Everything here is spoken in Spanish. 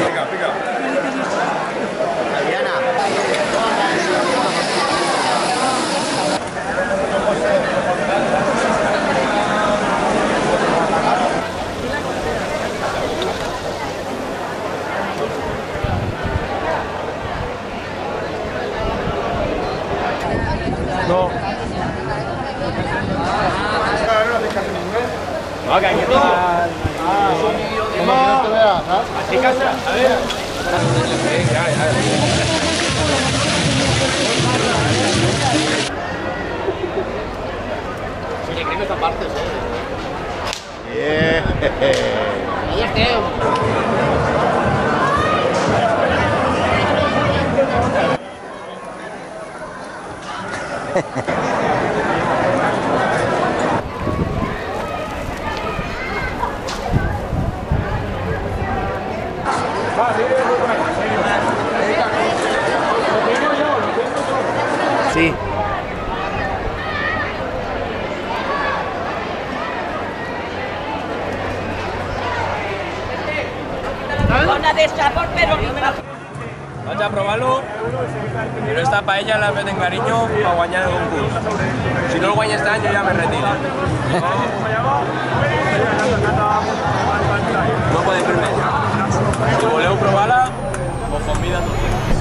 Pica, pica. Adriana. No. No, que hay que tomar. No te veas, ¿sabes? Así casa, a ver. Oye, creo que esta parte, Yeah. Ahí esté. Sí. Zona de sabor, pero ni me la... Vaig a provar-lo, però esta paella l'ha fet en carinyo per guanyar el concurs. Si no el guanya este any, jo ja me retiro. No podem fer més. Si voleu provar-la, us convido a tots.